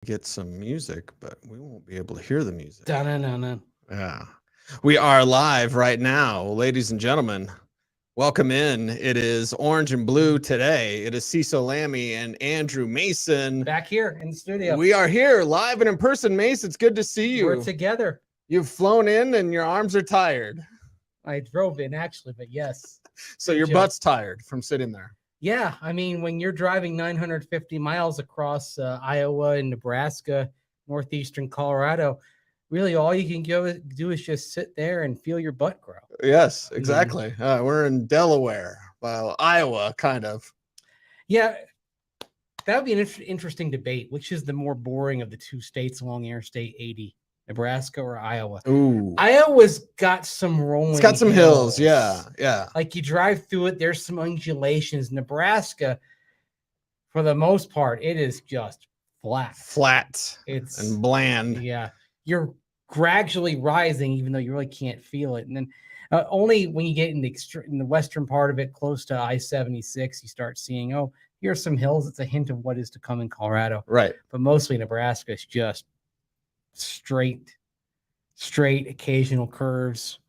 Get some music, but we won't be able to hear the music. Da-na-na-na. Yeah. We are live right now, ladies and gentlemen. Welcome in. It is orange and blue today. It is Cecil Lammey and Andrew Mason. Back here in the studio. We are here live and in person, Mace. It's good to see you. We're together. You've flown in and your arms are tired. I drove in actually, but yes. So your butt's tired from sitting there. Yeah, I mean, when you're driving 950 miles across Iowa and Nebraska, northeastern Colorado, really all you can do is just sit there and feel your butt grow. Yes, exactly. We're in Delaware, well, Iowa, kind of. Yeah, that would be an interesting debate. Which is the more boring of the two states along Interstate 80, Nebraska or Iowa? Ooh, Iowa's got some rolling. It's got some hills. Yeah. Like you drive through it, there's some undulations. Nebraska, for the most part, it is just flat. It's and bland. Yeah, you're gradually rising, even though you really can't feel it. And then only when you get in the western part of it, close to I-76, you start seeing, oh, here's some hills. It's a hint of what is to come in Colorado. Right. But mostly Nebraska is just straight, occasional curves.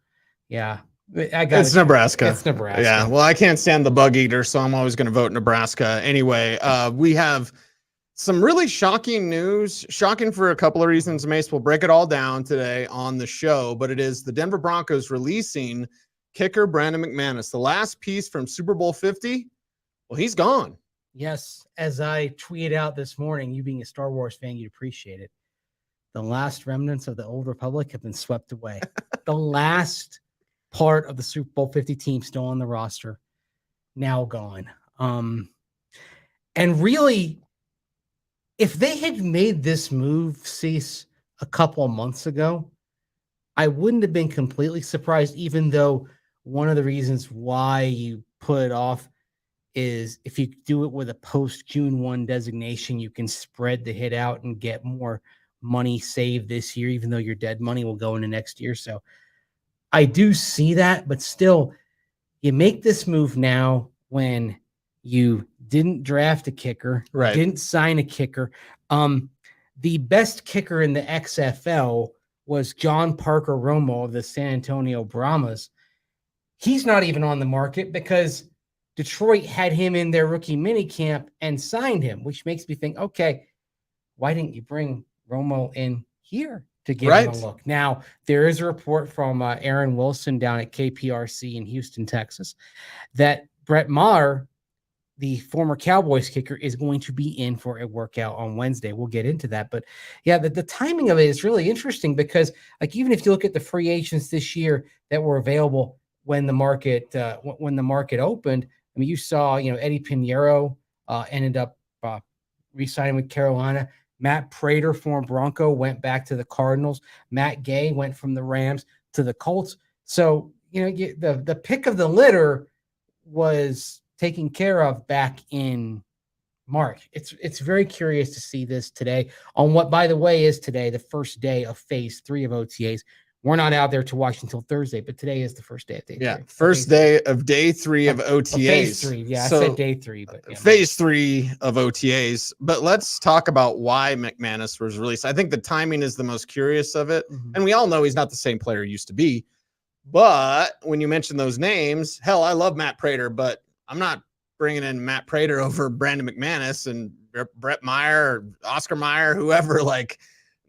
Yeah. It's Nebraska. It's Nebraska. Yeah. Well, I can't stand the bug eater, so I'm always going to vote Nebraska. Anyway, we have some really shocking news. Shocking for a couple of reasons, Mace. We'll break it all down today on the show, but it is the Denver Broncos releasing kicker Brandon McManus. The last piece from Super Bowl 50, well, he's gone. Yes. As I tweeted out this morning, you being a Star Wars fan, you'd appreciate it. The last remnants of the old Republic have been swept away. The last part of the Super Bowl 50 team still on the roster, now gone. And really, if they had made this move, Cease, a couple of months ago, I wouldn't have been completely surprised, even though one of the reasons why you put it off is if you do it with a post-June 1 designation, you can spread the hit out and get more money saved this year, even though your dead money will go into next year. So I do see that, but still, you make this move now when you didn't draft a kicker, right? Didn't sign a kicker. The best kicker in the XFL was John Parker Romo of the San Antonio Brahmas. He's not even on the market because Detroit had him in their rookie minicamp and signed him, which makes me think, okay, why didn't you bring Romo in here to give him a look? Now, there is a report from Aaron Wilson down at KPRC in Houston, Texas, that Brett Maher, the former Cowboys kicker, is going to be in for a workout on Wednesday. We'll get into that. But yeah, the timing of it is really interesting because, like, even if you look at the free agents this year that were available when the market opened, I mean, you saw, Eddie Pinheiro ended up re-signing with Carolina. Matt Prater, former Bronco, went back to the Cardinals. Matt Gay went from the Rams to the Colts. So, the pick of the litter was taken care of back in March. It's very curious to see this today on what, by the way, is today the first day of phase 3 of OTAs. We're not out there to watch until Thursday, but today is the first day of day 3. Yeah, first day of day 3 of OTAs. Phase 3, yeah, so, I said day 3, but yeah, phase 3 of OTAs. But let's talk about why McManus was released. I think the timing is the most curious of it, and we all know he's not the same player he used to be. But when you mention those names, hell, I love Matt Prater, but I'm not bringing in Matt Prater over Brandon McManus and Brett Meyer or Oscar Meyer, whoever. Like,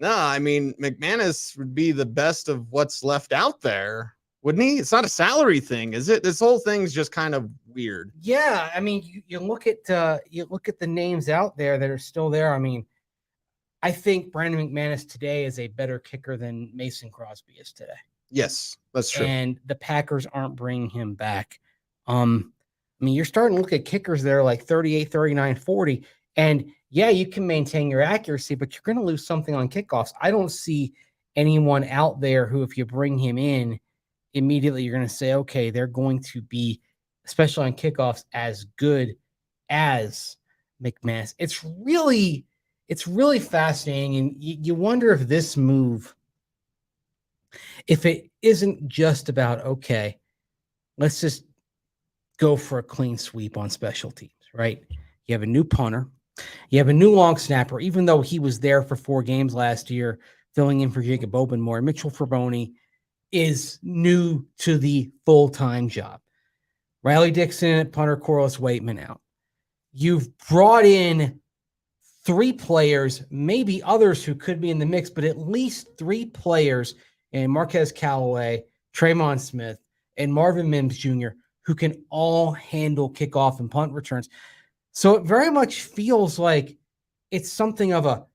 no, I mean, McManus would be the best of what's left out there, wouldn't he? It's not a salary thing, is it? This whole thing's just kind of weird. Yeah, I mean, you look at the names out there that are still there. I mean, I think Brandon McManus today is a better kicker than Mason Crosby is today. Yes, that's true. And the Packers aren't bringing him back. I mean, you're starting to look at kickers that are like 38, 39, 40. And yeah, you can maintain your accuracy, but you're going to lose something on kickoffs. I don't see anyone out there who, if you bring him in, immediately you're going to say, okay, they're going to be, especially on kickoffs, as good as McManus. It's really fascinating. And you wonder if this move, if it isn't just about, okay, let's just go for a clean sweep on special teams, right? You have a new punter. You have a new long snapper, even though he was there for 4 games last year, filling in for Jacob Obenmore. Mitchell Fraboni is new to the full-time job. Riley Dixon at punter, Corliss Waitman out. You've brought in 3 players, maybe others who could be in the mix, but at least 3 players in Marquez Callaway, Tremon Smith, and Marvin Mims Jr., who can all handle kickoff and punt returns. So it very much feels like it's something of a,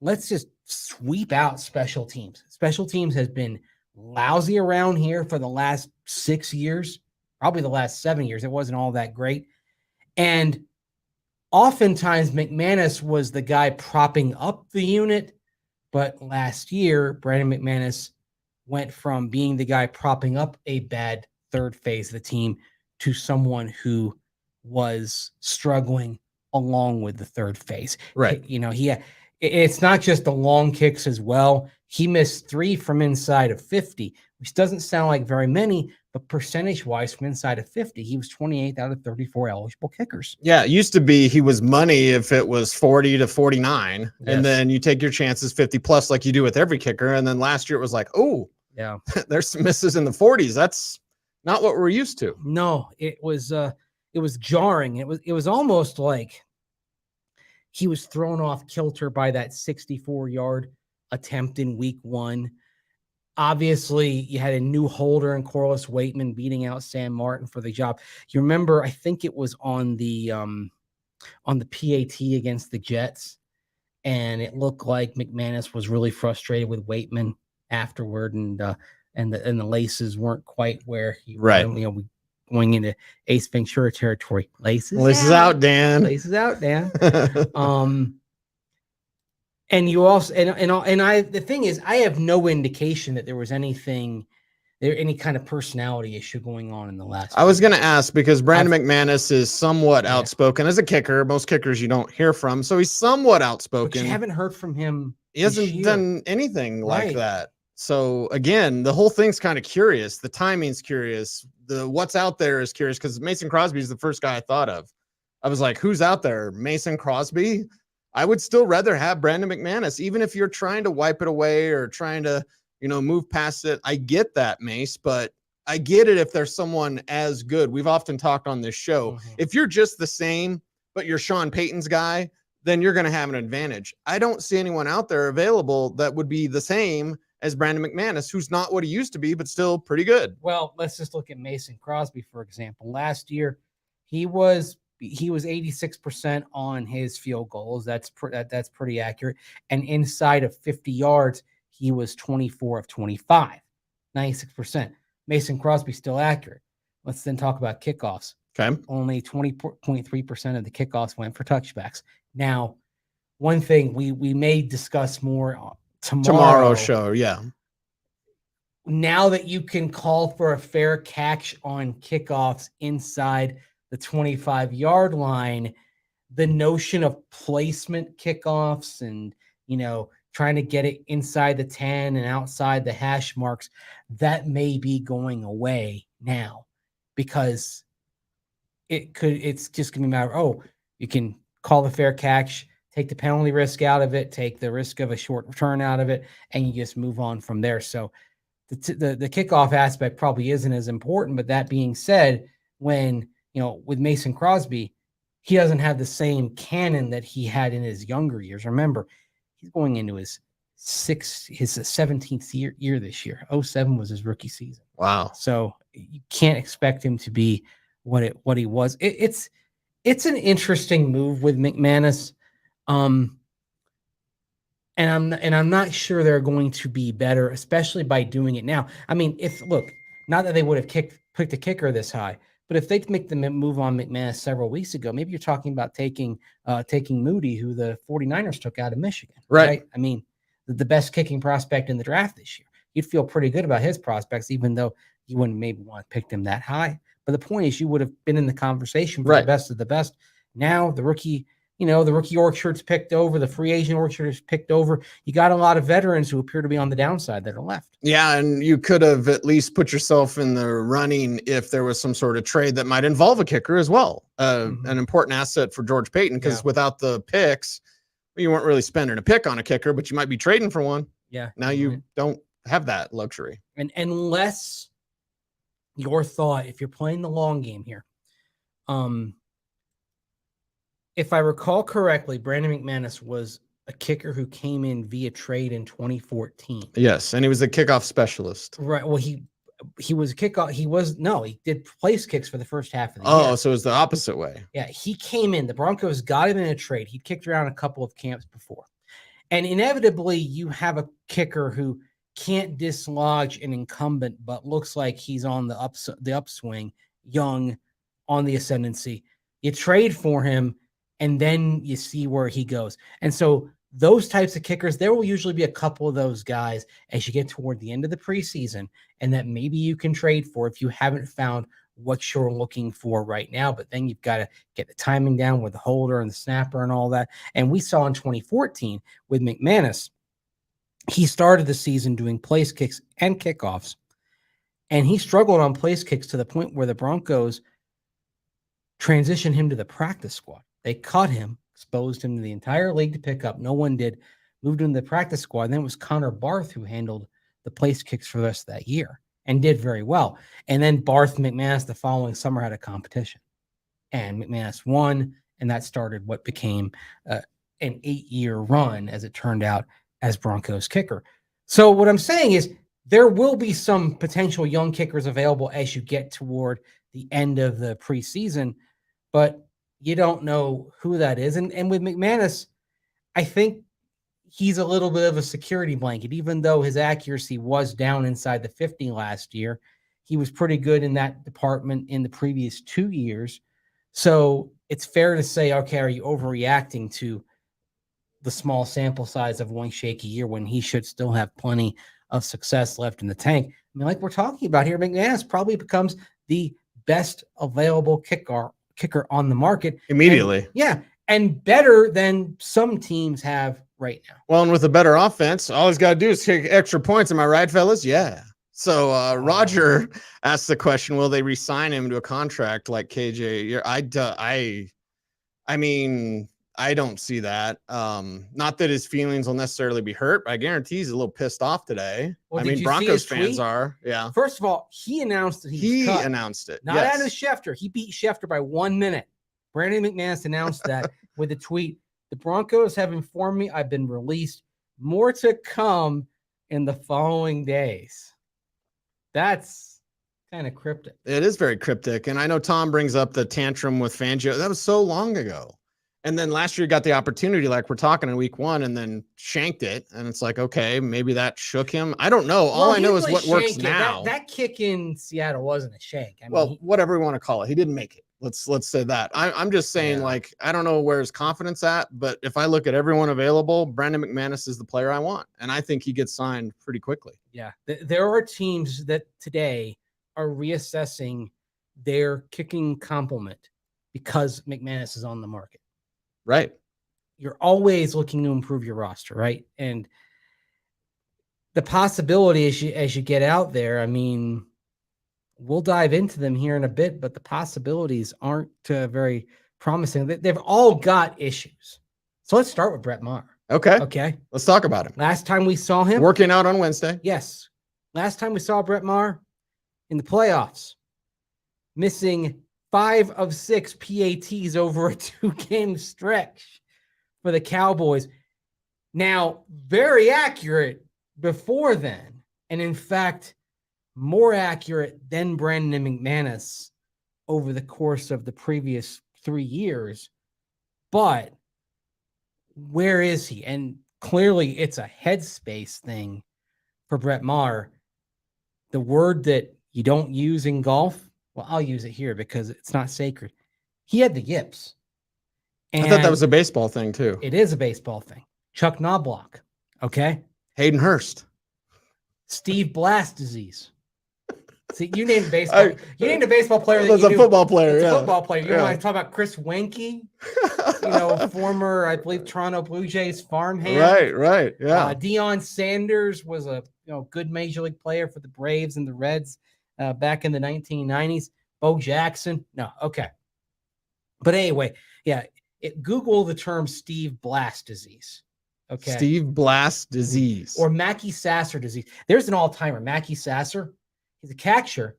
let's just sweep out special teams. Special teams has been lousy around here for the last 6 years, probably the last 7 years. It wasn't all that great. And oftentimes McManus was the guy propping up the unit, but last year, Brandon McManus went from being the guy propping up a bad third phase of the team to someone who was struggling along with the third phase. Right. It's not just the long kicks as well. He missed 3 from inside of 50, which doesn't sound like very many, but percentage-wise from inside of 50, he was 28th out of 34 eligible kickers. Yeah, it used to be he was money if it was 40 to 49, yes. And then you take your chances 50 plus like you do with every kicker. And then last year it was like, oh, yeah, there's some misses in the 40s. That's not what we're used to. No, it was jarring. It was almost like he was thrown off kilter by that 64-yard attempt in week 1. Obviously, you had a new holder in Corliss Waitman beating out Sam Martin for the job. You remember, I think it was on the PAT against the Jets, and it looked like McManus was really frustrated with Waitman afterward, and the laces weren't quite where he right. Going into Ace Ventura territory. Laces out, Dan. Laces out, Dan. And you also the thing is, I have no indication that there was any kind of personality issue going on in the last. I was going to ask because Brandon McManus is somewhat outspoken as a kicker. Most kickers you don't hear from, so he's somewhat outspoken. But you haven't heard from him. He hasn't done anything like that. So again, the whole thing's kind of curious. The timing's curious. The what's out there is curious because Mason Crosby is the first guy I thought of. I was like, who's out there? Mason Crosby? I would still rather have Brandon McManus, even if you're trying to wipe it away or trying to, move past it. I get that, Mace, but I get it if there's someone as good. We've often talked on this show. Mm-hmm. If you're just the same, but you're Sean Payton's guy, then you're going to have an advantage. I don't see anyone out there available that would be the same as Brandon McManus, who's not what he used to be, but still pretty good. Well, let's just look at Mason Crosby, for example. Last year, he was 86% on his field goals. That's pretty accurate. And inside of 50 yards, he was 24 of 25, 96%. Mason Crosby still accurate. Let's then talk about kickoffs. Okay. Only 20.3% of the kickoffs went for touchbacks. Now, one thing we may discuss more tomorrow show, yeah. Now that you can call for a fair catch on kickoffs inside the 25-yard line, the notion of placement kickoffs and, trying to get it inside the 10 and outside the hash marks, that may be going away now because it's just going to be a matter of, you can call the fair catch, take the penalty risk out of it, take the risk of a short return out of it, and you just move on from there. So the kickoff aspect probably isn't as important, but that being said, when, with Mason Crosby, he doesn't have the same cannon that he had in his younger years. Remember, he's going into his 17th year this year. 2007 was his rookie season. Wow. So you can't expect him to be what he was. It's an interesting move with McManus. And I'm not sure they're going to be better, especially by doing it now. I mean, not that they would have picked a kicker this high, but if they make the move on McManus several weeks ago, maybe you're talking about taking Moody, who the 49ers took out of Michigan. Right? I mean, the best kicking prospect in the draft this year. You'd feel pretty good about his prospects, even though you wouldn't maybe want to pick them that high. But the point is, you would have been in the conversation for the best of the best. Now the rookie the rookie orchard's picked over, the free agent orchard is picked over. You got a lot of veterans who appear to be on the downside that are left. Yeah, and you could have at least put yourself in the running if there was some sort of trade that might involve a kicker as well. An important asset for George Payton, because without the picks, you weren't really spending a pick on a kicker, but you might be trading for one. Yeah. Now you don't have that luxury. And unless your thought, if you're playing the long game here, if I recall correctly, Brandon McManus was a kicker who came in via trade in 2014. Yes, and he was a kickoff specialist. Right. Well, he was a kickoff. He did place kicks for the first half of the year. Oh, so it was the opposite way. Yeah, he came in. The Broncos got him in a trade. He'd kicked around a couple of camps before. And inevitably, you have a kicker who can't dislodge an incumbent, but looks like he's on the upswing, young, on the ascendancy. You trade for him, and then you see where he goes. And so those types of kickers, there will usually be a couple of those guys as you get toward the end of the preseason, and that maybe you can trade for if you haven't found what you're looking for right now. But then you've got to get the timing down with the holder and the snapper and all that. And we saw in 2014 with McManus, he started the season doing place kicks and kickoffs, and he struggled on place kicks to the point where the Broncos transitioned him to the practice squad. They cut him, exposed him to the entire league to pick up. No one did. Moved him to the practice squad. Then it was Connor Barth who handled the place kicks for the rest of that year and did very well. And then Barth and McManus the following summer had a competition. And McManus won, and that started what became an 8-year run, as it turned out, as Broncos kicker. So what I'm saying is there will be some potential young kickers available as you get toward the end of the preseason, but you don't know who that is. And with McManus, I think he's a little bit of a security blanket. Even though his accuracy was down inside the 50 last year, he was pretty good in that department in the previous 2 years. So it's fair to say, okay, are you overreacting to the small sample size of one shaky year when he should still have plenty of success left in the tank? I mean, like we're talking about here, McManus probably becomes the best available kicker on the market immediately. And better than some teams have right now. Well, and with a better offense, all he's got to do is kick extra points. Am I right, fellas? Yeah. So Roger asked the question, will they re-sign him to a contract like KJ? I mean, I don't see that. Not that his feelings will necessarily be hurt, but I guarantee he's a little pissed off today. Well, I mean, Broncos fans are. Yeah. First of all, he announced that he cut. Announced it. Not Adam Schefter. He beat Schefter by 1 minute. Brandon McManus announced that with a tweet. The Broncos have informed me I've been released. More to come in the following days. That's kind of cryptic. It is very cryptic. And I know Tom brings up the tantrum with Fangio. That was so long ago. And then last year got the opportunity, like we're talking in week 1, and then shanked it. And it's like, okay, maybe that shook him. I don't know. All I know is what works now. That kick in Seattle wasn't a shank. I mean, whatever you want to call it. He didn't make it. Let's say that. I'm just saying, like, I don't know where his confidence at, but if I look at everyone available, Brandon McManus is the player I want. And I think he gets signed pretty quickly. Yeah. There are teams that today are reassessing their kicking complement because McManus is on the market. Right. You're always looking to improve your roster, right? And the possibility as you get out there, I mean, we'll dive into them here in a bit, but the possibilities aren't very promising. They've all got issues. So let's start with Brett Maher. Okay. Let's talk about him. Last time we saw him working out on Wednesday. Yes. Last time we saw Brett Maher in the playoffs, missing 5 of 6 PATs over a 2-game stretch for the Cowboys. Now, very accurate before then. And in fact, more accurate than Brandon McManus over the course of the previous 3 years. But where is he? And clearly it's a headspace thing for Brett Maher. The word that you don't use in golf, well, I'll use it here because it's not sacred. He had the yips. And I thought that was a baseball thing too. It is a baseball thing. Chuck Knobloch. Okay. Hayden Hurst. Steve Blast disease. See, you named baseball. You named a baseball player. That's a football player. It's yeah. a football player. You want to talk about Chris Wenke? Former, I believe, Toronto Blue Jays farmhand. Right. Yeah. Deion Sanders was a good major league player for the Braves and the Reds back in the 1990s. Bo Jackson. No, okay. But anyway, yeah. Google the term Steve Blass disease. Okay. Steve Blass disease. Or Mackey Sasser disease. There's an all-timer, Mackey Sasser. He's a catcher,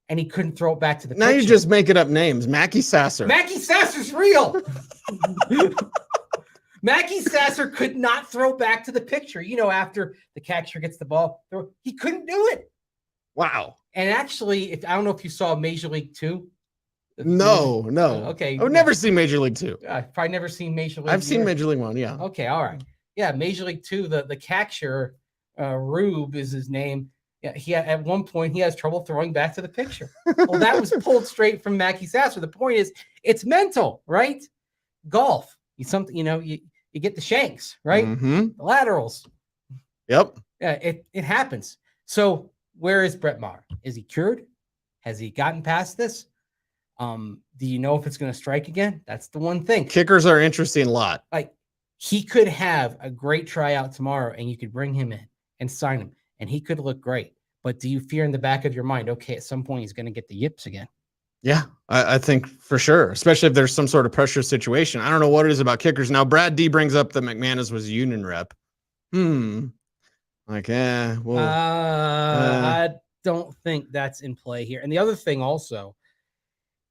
and he couldn't throw it back to the Now pitcher. you're just making up names. Mackey Sasser. Mackey Sasser's real. Mackey Sasser could not throw back to the pitcher. After the catcher gets the ball, he couldn't do it. Wow. And actually, I don't know if you saw Major League 2. No. Okay. I've never seen Major League 2. I've probably never seen Major League. I've seen Major League 1, yeah. Okay, all right. Yeah, Major League 2, the catcher, Rube is his name. Yeah, at one point he has trouble throwing back to the pitcher. Well, that was pulled straight from Mackey Sasser. The point is, it's mental, right? Golf, you get the shanks, right? Mm-hmm. The laterals. Yep. Yeah, it happens. So where is Brett Maher? Is he cured? Has he gotten past this? Do you know if it's going to strike again? That's the one thing. Kickers are interesting a lot. Like, he could have a great tryout tomorrow, and you could bring him in and sign him, and he could look great. But do you fear in the back of your mind, okay, at some point he's going to get the yips again? Yeah, I think for sure, especially if there's some sort of pressure situation. I don't know what it is about kickers. Now, Brad D brings up that McManus was a union rep. I don't think that's in play here. And the other thing also,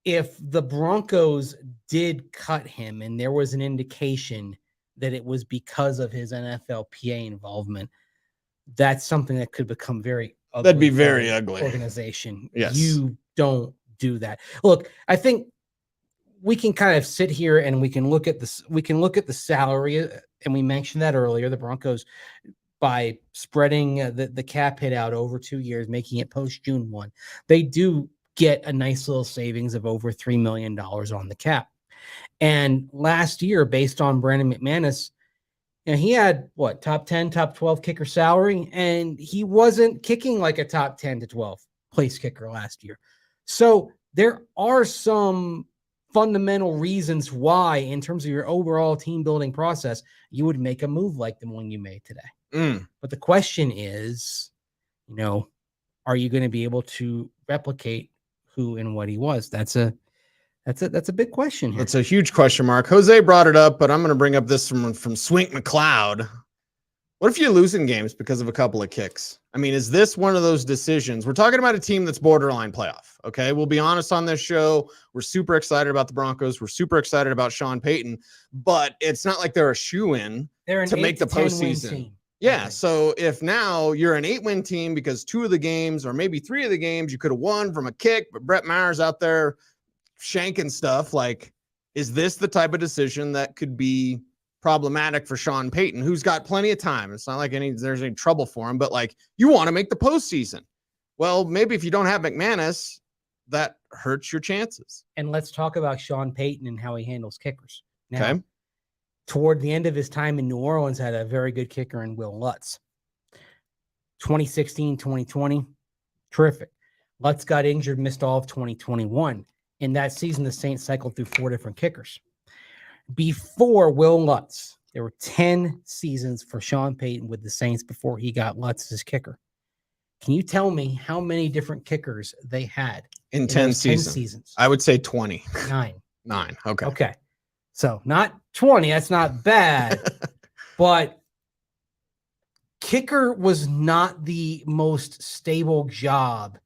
if the Broncos did cut him and there was an indication that it was because of his NFLPA involvement, that's something that could become very ugly. That'd be very ugly. Organization. Yes. You don't do that. Look, I think we can kind of sit here and we can look at this. We can look at the salary, and we mentioned that earlier. The Broncos, by spreading the cap hit out over 2 years, making it post June 1, they do get a nice little savings of over $3 million on the cap. And last year, based on Brandon McManus, he had top 10, top 12 kicker salary, and he wasn't kicking like a top 10 to 12 place kicker last year. So there are some fundamental reasons why, in terms of your overall team building process, you would make a move like the one you made today. But the question is, are you going to be able to replicate who and what he was? That's a big question here. That's a huge question mark. Jose brought it up, but I'm going to bring up this from Swink McLeod. What if you're losing games because of a couple of kicks? I mean, is this one of those decisions? We're talking about a team that's borderline playoff. Okay. We'll be honest on this show. We're super excited about the Broncos. We're super excited about Sean Payton, but it's not like they're a shoe-in to make the postseason. Yeah. Okay. So if now you're an 8-win team because 2 of the games or maybe 3 of the games you could have won from a kick, but Brett Maher's out there shanking stuff, like, is this the type of decision that could be problematic for Sean Payton, who's got plenty of time? It's not like there's any trouble for him, but like, you want to make the postseason. Well, maybe if you don't have McManus, that hurts your chances. And let's talk about Sean Payton and how he handles kickers. Now, toward the end of his time in New Orleans, had a very good kicker in Will Lutz. 2016, 2020, terrific. Lutz got injured, missed all of 2021. In that season, the Saints cycled through 4 different kickers. Before Will Lutz, there were 10 seasons for Sean Payton with the Saints before he got Lutz as kicker. Can you tell me how many different kickers they had in 10 seasons? I would say 20. 9. Okay. So not 20. That's not bad. But kicker was not the most stable job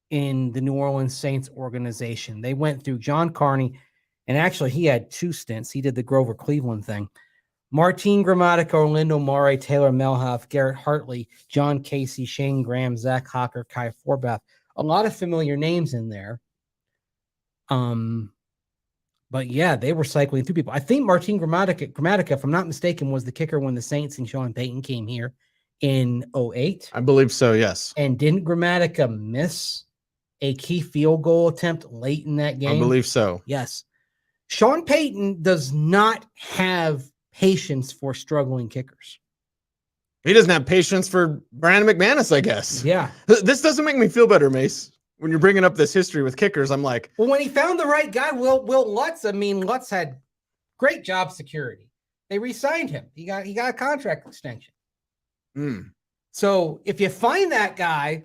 in the New Orleans Saints organization. They went through John Carney, and actually he had 2 stints. He did the Grover Cleveland thing. Martin Gramatica, Orlando Mare, Taylor Melhoff, Garrett Hartley, John Casey, Shane Graham, Zach Hocker, Kai Forbath. A lot of familiar names in there. But yeah, they were cycling through people. I think Martin Gramatica, if I'm not mistaken, was the kicker when the Saints and Sean Payton came here in 2008. I believe so, yes. And didn't Gramatica miss a key field goal attempt late in that game? I believe so. Yes. Sean Payton does not have patience for struggling kickers. He doesn't have patience for Brandon McManus, I guess. Yeah. This doesn't make me feel better, Mace. when you're bringing up this history with kickers, I'm like, well, when he found the right guy, Will Lutz. I mean, Lutz had great job security. They re-signed him. He got a contract extension. So if you find that guy,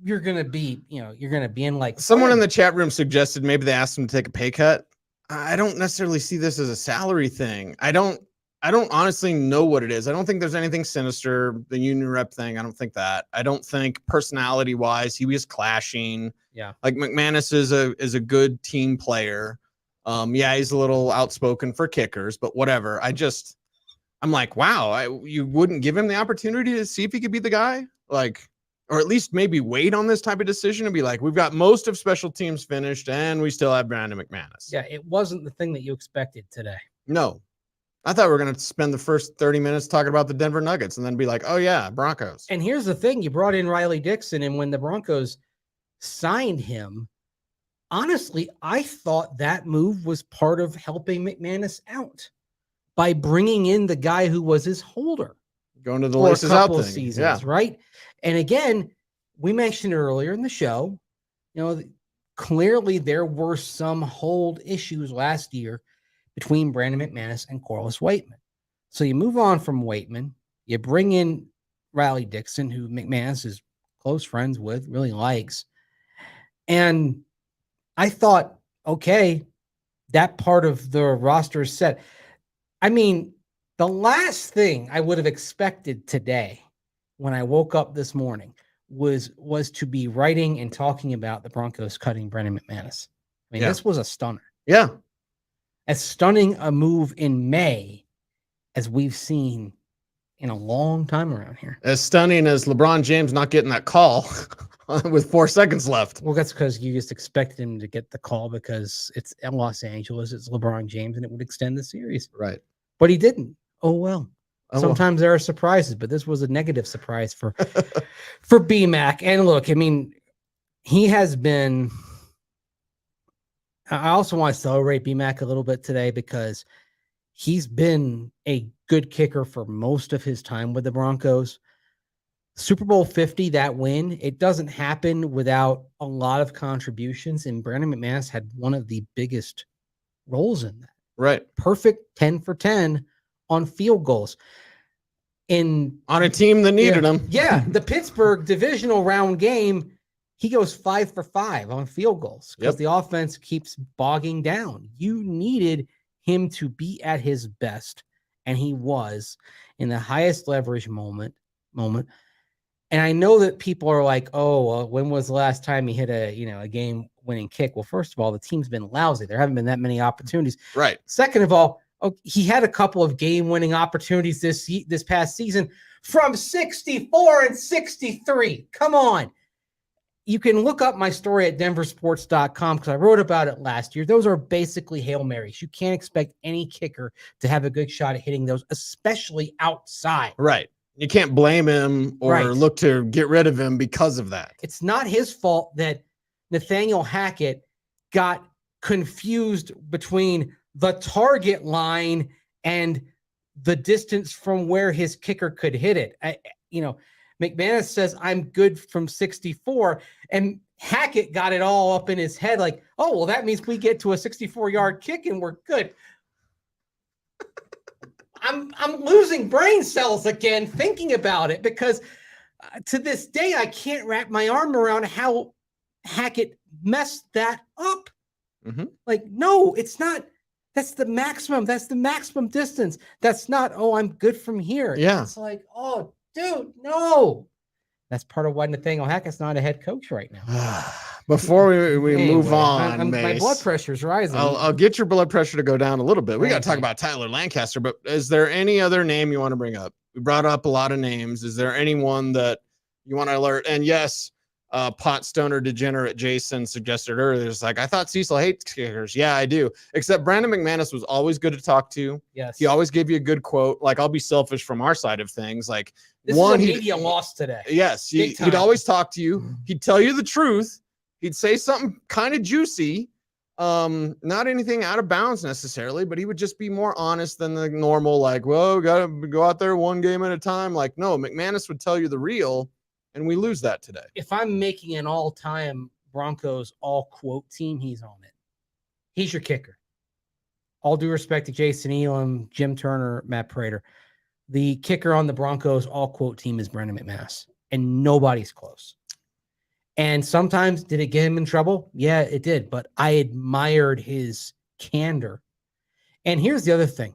you're gonna be in like someone in the chat room suggested maybe they asked him to take a pay cut. I don't necessarily see this as a salary thing. I don't honestly know what it is. I don't think there's anything sinister. The union rep thing, I don't think that. I don't think personality wise he was clashing. Yeah, like McManus is a good team player. Yeah, he's a little outspoken for kickers, but whatever. I'm like, wow, you wouldn't give him the opportunity to see if he could be the guy, like, or at least maybe wait on this type of decision and be like, we've got most of special teams finished and we still have Brandon McManus. Yeah, it wasn't the thing that you expected today. No, I thought we were going to spend the first 30 minutes talking about the Denver Nuggets and then be like, oh yeah, Broncos. And here's the thing, you brought in Riley Dixon, and when the Broncos signed him, honestly, I thought that move was part of helping McManus out by bringing in the guy who was his holder. Going to the laces out thing. Seasons, right? And again, we mentioned earlier in the show, clearly there were some hold issues last year between Brandon McManus and Corliss Waitman. So you move on from Waitman, you bring in Riley Dixon, who McManus is close friends with, really likes. And I thought, okay, that part of the roster is set. I mean, the last thing I would have expected today when I woke up this morning was to be writing and talking about the Broncos cutting Brandon McManus. I mean, This was a stunner. Yeah. As stunning a move in May as we've seen in a long time around here. As stunning as LeBron James not getting that call with 4 seconds left. Well, that's because you just expected him to get the call because it's in Los Angeles, it's LeBron James, and it would extend the series. Right. But he didn't. Oh, well. Sometimes there are surprises, but this was a negative surprise for BMAC. And look, I mean, he has been. I also want to celebrate BMAC a little bit today because he's been a good kicker for most of his time with the Broncos. Super Bowl 50, that win, it doesn't happen without a lot of contributions, and Brandon McManus had one of the biggest roles in that. Right. Perfect 10 for 10 on field goals. On a team that needed him. Yeah, the Pittsburgh divisional round game, he goes 5 for 5 on field goals because the offense keeps bogging down. You needed him to be at his best, and he was in the highest leverage moment. And I know that people are like, oh, well, when was the last time he hit a game-winning kick? Well, first of all, the team's been lousy. There haven't been that many opportunities. Right. Second of all, he had a couple of game-winning opportunities this past season from 64 and 63. Come on. You can look up my story at denversports.com because I wrote about it last year. Those are basically Hail Marys. You can't expect any kicker to have a good shot at hitting those, especially outside. Right. You can't blame him or look to get rid of him because of that. It's not his fault that Nathaniel Hackett got confused between the target line and the distance from where his kicker could hit it. McManus says, I'm good from 64, and Hackett got it all up in his head like, oh, well, that means we get to a 64-yard kick and we're good. I'm losing brain cells again thinking about it because to this day, I can't wrap my arm around how Hackett messed that up. Mm-hmm. Like, no, it's not. That's the maximum. That's the maximum distance. That's not, oh, I'm good from here. Yeah. It's like, oh, dude, no. That's part of why Nathaniel Hackett's not a head coach right now. Before we move on, my blood pressure's rising. I'll get your blood pressure to go down a little bit. We got to talk about Tyler Lancaster, but is there any other name you want to bring up? We brought up a lot of names. Is there anyone that you want to alert? And yes, pot stoner degenerate Jason suggested earlier, it's like, I thought Cecil hates kickers. Yeah, I do. Except Brandon McManus was always good to talk to. Yes. He always gave you a good quote. Like, I'll be selfish from our side of things. Like, this is a media loss today. Yes. He'd always talk to you. He'd tell you the truth. He'd say something kind of juicy. Not anything out of bounds necessarily, but he would just be more honest than the normal, like, well, got to go out there one game at a time. Like, no, McManus would tell you the real. And we lose that today. If I'm making an all-time Broncos all quote team, he's on it. He's your kicker. All due respect to Jason Elam, Jim Turner, Matt Prater. The kicker on the Broncos all quote team is Brandon McManus, and nobody's close. And sometimes, did it get him in trouble? Yeah, it did. But I admired his candor. And here's the other thing.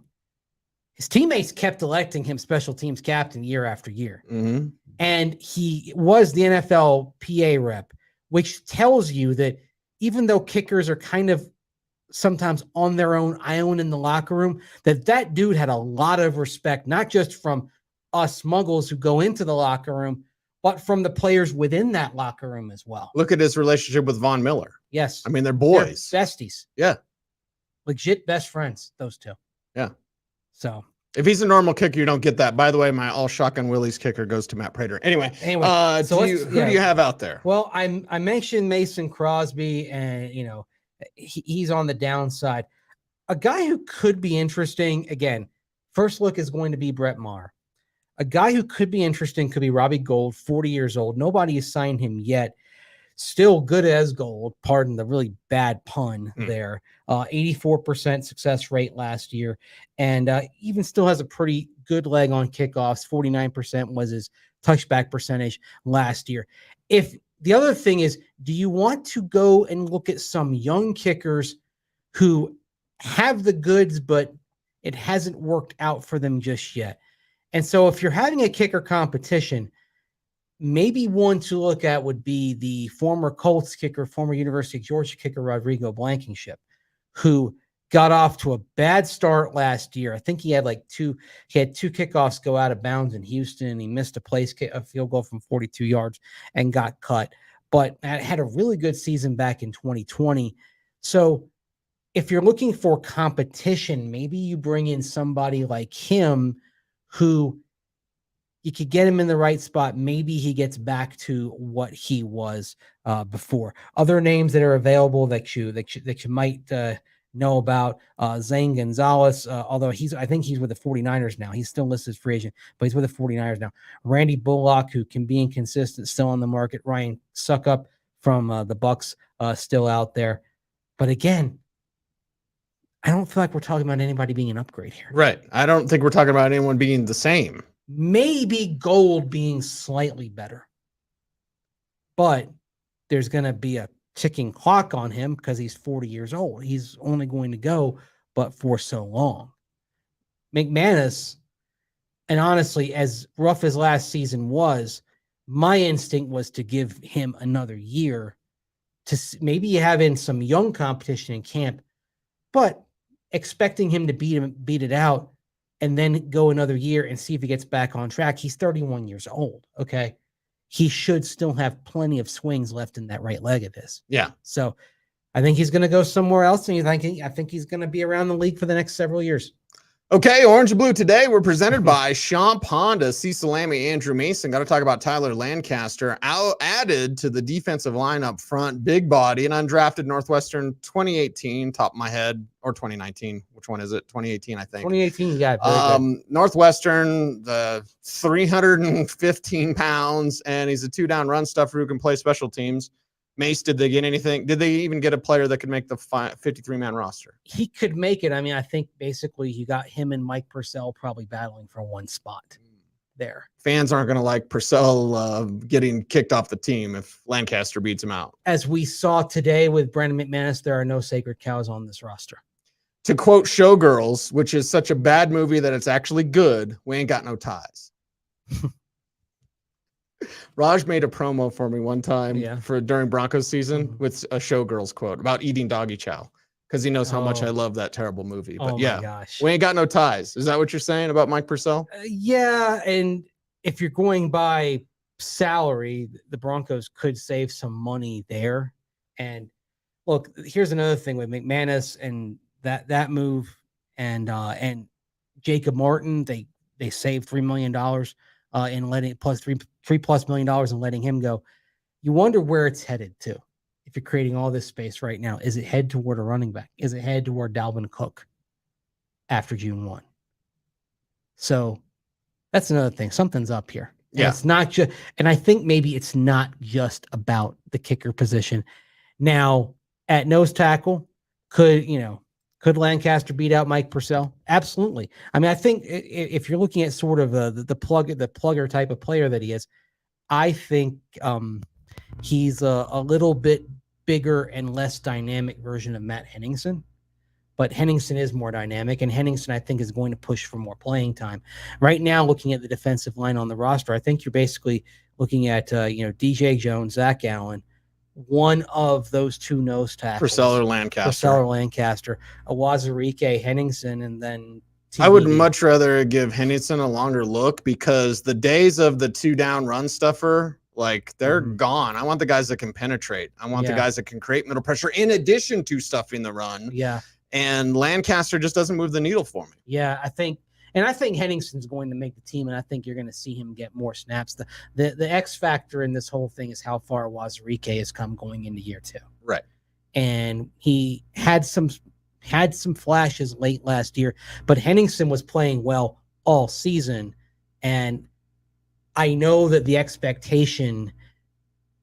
His teammates kept electing him special teams captain year after year. Mm-hmm. And he was the NFL PA rep, which tells you that even though kickers are kind of sometimes on their own island in the locker room, that dude had a lot of respect, not just from us muggles who go into the locker room, but from the players within that locker room as well. Look at his relationship with Von Miller. Yes. I mean, they're boys. They're besties. Yeah. Legit best friends, those two. Yeah. So if he's a normal kicker, you don't get that. By the way, my all shotgun Willie's kicker goes to Matt Prater. Anyway, so who do you have out there? Well, I mentioned Mason Crosby, and he's on the downside. A guy who could be interesting, again, first look is going to be Brett Maher. A guy who could be interesting could be Robbie Gould, 40 years old. Nobody has signed him yet. Still good as gold. Pardon the really bad pun there. 84% success rate last year. And even still has a pretty good leg on kickoffs. 49% was his touchback percentage last year. If the other thing is, do you want to go and look at some young kickers who have the goods, but it hasn't worked out for them just yet? And so if you're having a kicker competition, maybe one to look at would be the former Colts kicker, former University of Georgia kicker, Rodrigo Blankenship, who got off to a bad start last year. I think he had two kickoffs go out of bounds in Houston, and he missed a field goal from 42 yards and got cut, but had a really good season back in 2020. So if you're looking for competition, maybe you bring in somebody like him who you could get him in the right spot. Maybe he gets back to what he was before. Other names that are available that you might know about, Zane Gonzalez, although I think he's with the 49ers now. He's still listed as free agent, but he's with the 49ers now. Randy Bullock, who can be inconsistent, still on the market. Ryan Suckup from the Bucks, still out there. But again, I don't feel like we're talking about anybody being an upgrade here. Right. I don't think we're talking about anyone being the same. Maybe Gold being slightly better. But there's going to be a ticking clock on him because he's 40 years old. He's only going to go but for so long. McManus, and honestly, as rough as last season was, my instinct was to give him another year to maybe have in some young competition in camp, but expecting him to beat it out and then go another year and see if he gets back on track. He's 31 years old. Okay. He should still have plenty of swings left in that right leg of his. Yeah. So I think he's going to go somewhere else. And I think he's going to be around the league for the next several years. Okay, Orange and Blue today, we're presented by Champ Honda, Cecil Lammey, Andrew Mason. Got to talk about Tyler Lancaster, added to the defensive line up front, big body, an undrafted Northwestern 2018, top of my head, or 2019. Which one is it? 2018, I think. 2018, yeah. Northwestern, the 315 pounds, and he's a two-down run stuffer who can play special teams. Mace, did they get anything? Did they even get a player that could make the 53-man roster? He could make it. I mean, I think basically you got him and Mike Purcell probably battling for one spot there. Fans aren't going to like Purcell getting kicked off the team if Lancaster beats him out. As we saw today with Brandon McManus, there are no sacred cows on this roster. To quote Showgirls, which is such a bad movie that it's actually good, we ain't got no ties. Raj made a promo for me one time during Broncos season with a Showgirls quote about eating doggy chow because he knows how much I love that terrible movie. But my gosh. We ain't got no ties. Is that what you're saying about Mike Purcell? Yeah, and if you're going by salary, the Broncos could save some money there. And look, here's another thing with McManus and that move and Jacob Martin, they saved $3 million in letting plus $3+ million in letting him go. You wonder where it's headed to. If you're creating all this space right now, is it head toward a running back? Is it head toward Dalvin Cook after June 1? So that's another thing. Something's up here. And it's not just, and I think maybe it's not just about the kicker position. Now, at nose tackle, could Lancaster beat out Mike Purcell? Absolutely. I mean, I think if you're looking at sort of the plugger type of player that he is, I think he's a little bit bigger and less dynamic version of Matt Henningsen. But Henningsen is more dynamic, and Henningsen, I think, is going to push for more playing time. Right now, looking at the defensive line on the roster, I think you're basically looking at DJ Jones, Zach Allen, one of those two nose tackles, Purcell or Lancaster, Awazarike, Henningsen, and then TBD. I would much rather give Henningsen a longer look, because the days of the 2-down run stuffer, like, they're gone. I want the guys that can penetrate. I want the guys that can create middle pressure in addition to stuffing the run. Yeah. And Lancaster just doesn't move the needle for me. Yeah, I think Henningsen's going to make the team, and I think you're going to see him get more snaps. The X factor in this whole thing is how far Wazarike has come going into year 2. Right. And he had some flashes late last year, but Henningsen was playing well all season. And I know that the expectation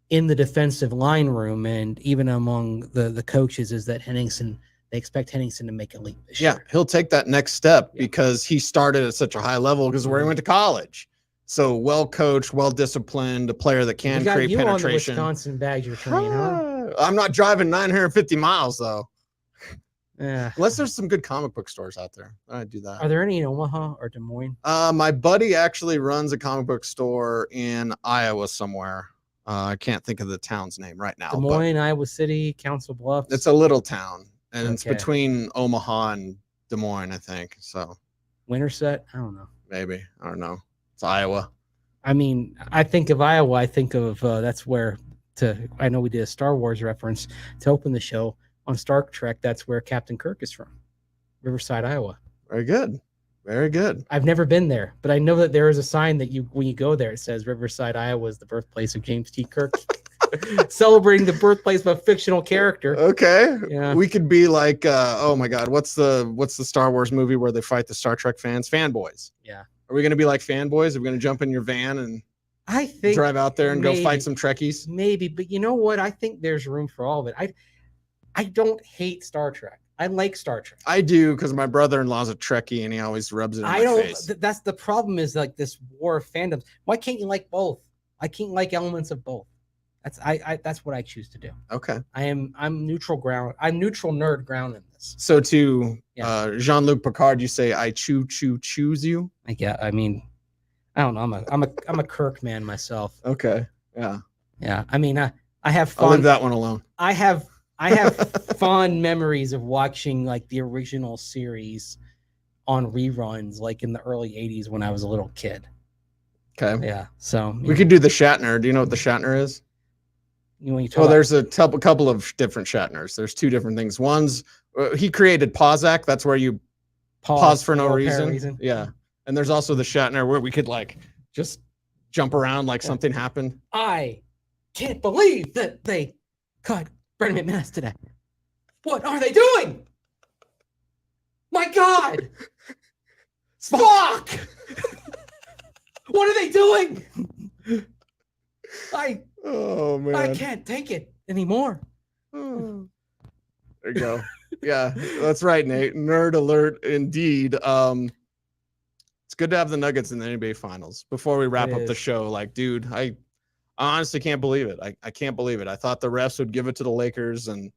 in the defensive line room and even among the coaches is that they expect Henningsen to make a leap this year. He'll take that next step because he started at such a high level because where he went to college. So well coached, well disciplined, a player that can create penetration. On the Wisconsin Badger train, huh? I'm not driving 950 miles though. Yeah. Unless there's some good comic book stores out there. I'd do that. Are there any in Omaha or Des Moines? My buddy actually runs a comic book store in Iowa somewhere. I can't think of the town's name right now. Des Moines, Iowa City, Council Bluffs. It's a little town. And it's between Omaha and Des Moines, I think. So Winterset? I don't know. Maybe. I don't know. It's Iowa. I mean, I think of Iowa. I think of that's where I know we did a Star Wars reference to open the show on Star Trek. That's where Captain Kirk is from. Riverside, Iowa. Very good. Very good. I've never been there, but I know that there is a sign that when you go there, it says Riverside, Iowa is the birthplace of James T. Kirk. Celebrating the birthplace of a fictional character. Okay. Yeah. We could be like, oh my God, what's the Star Wars movie where they fight the Star Trek fans? Fanboys. Yeah. Are we going to be like fanboys? Are we going to jump in your van and I think drive out there and go fight some Trekkies? Maybe, but you know what? I think there's room for all of it. I don't hate Star Trek. I like Star Trek. I do, because my brother-in-law's a Trekkie and he always rubs it in my face. That's the problem, is like this war of fandoms. Why can't you like both? I can't like elements of both. That's what I choose to do. Okay. I'm neutral ground. I'm neutral nerd ground in this. So to Jean-Luc Picard, you say I choose you? Yeah. I mean, I don't know. I'm a Kirk man myself. Okay. Yeah. Yeah. I mean, I have fun. I'll leave that one alone. I have fond memories of watching like the original series on reruns, like in the early 80s when I was a little kid. Okay. Yeah. So we could do the Shatner. Do you know what the Shatner is? There's a couple of different Shatners. There's two different things. One's he created Pawsak. That's where you pause for no reason. Yeah. And there's also the Shatner where we could like just jump around like something happened. I can't believe that they cut Brandon McManus today. What are they doing? My God. Fuck. What are they doing? Oh man, I can't take it anymore. There you go. Yeah, that's right, Nate. Nerd alert indeed. It's good to have the Nuggets in the NBA Finals. Before we wrap up the show, like, dude, I honestly can't believe it. I can't believe it. I thought the refs would give it to the Lakers, and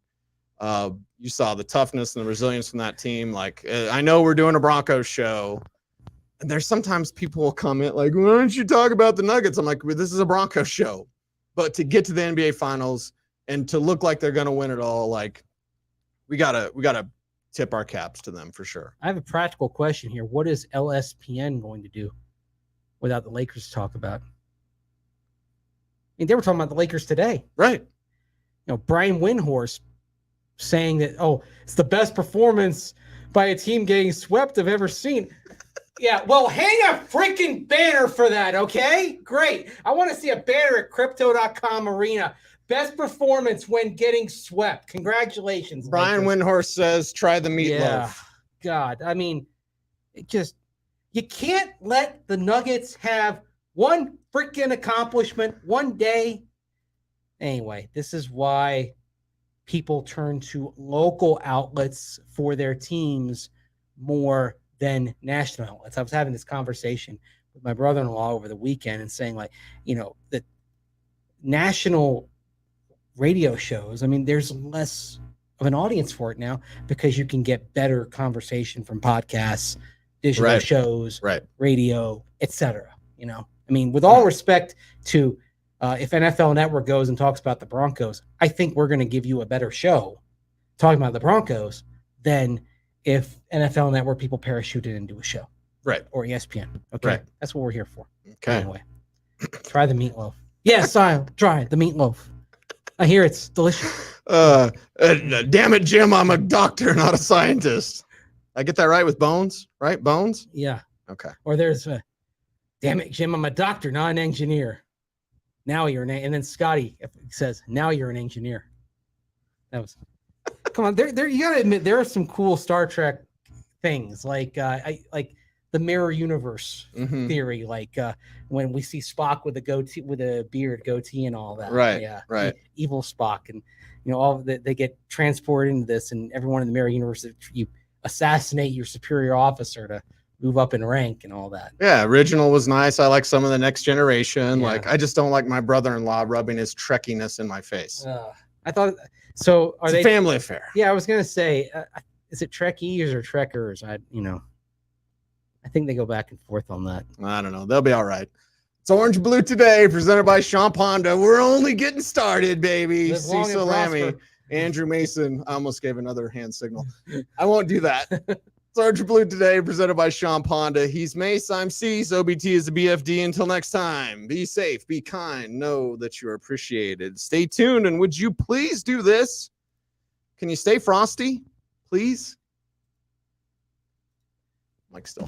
you saw the toughness and the resilience from that team. Like, I know we're doing a Broncos show, and there's sometimes people will comment like, why don't you talk about the Nuggets? I'm like, well, this is a Broncos show. But to get to the NBA Finals and to look like they're going to win it all, like, we gotta tip our caps to them for sure. I have a practical question here. What is LSPN going to do without the Lakers to talk about? I mean, they were talking about the Lakers today. Right. You know, Brian Windhorst saying that, it's the best performance by a team getting swept I've ever seen. Yeah, well, hang a freaking banner for that, okay? Great. I want to see a banner at Crypto.com Arena. Best performance when getting swept. Congratulations. Brian Windhorst says, try the meatloaf. Yeah. God, I mean, you can't let the Nuggets have one freaking accomplishment one day. Anyway, this is why people turn to local outlets for their teams more than national outlets. I was having this conversation with my brother-in-law over the weekend and saying, like, the national radio shows, I mean, there's less of an audience for it now because you can get better conversation from podcasts, digital shows, radio, etc. I mean, with all respect to if NFL Network goes and talks about the Broncos, I think we're going to give you a better show talking about the Broncos than if NFL Network people parachuted into a show. Right. Or ESPN. Okay. That's what we're here for. Okay. Anyway, try the meatloaf. Yes, I'll try the meatloaf. I hear it's delicious. Damn it, Jim. I'm a doctor, not a scientist. I get that right with Bones, right? Bones? Yeah. Okay. Or there's damn it, Jim. I'm a doctor, not an engineer. Now you're and then Scotty says, now you're an engineer. That was, come on. There, you gotta admit, there are some cool Star Trek things like the mirror universe theory, like when we see Spock with a goatee, with a beard, goatee, and all that. Right. Yeah. Right. Evil Spock, and all that, they get transported into this, and everyone in the mirror universe, you assassinate your superior officer to move up in rank and all that. Yeah, original was nice. I like some of the Next Generation. Yeah. Like, I just don't like my brother-in-law rubbing his Trekkiness in my face. I thought so. Are it's they a family affair? Yeah, I was gonna say, is it Trekkies or Trekkers? I think they go back and forth on that. I don't know. They'll be all right. It's Orange Blue Today, presented by Sean Ponda. We're only getting started, baby. Cecil, Lammey, Andrew Mason. I almost gave another hand signal. I won't do that. It's Orange Blue Today, presented by Sean Ponda. He's Mace. I'm Cease. OBT is the BFD. Until next time, be safe, be kind, know that you're appreciated. Stay tuned, and would you please do this? Can you stay frosty, please? Mike still.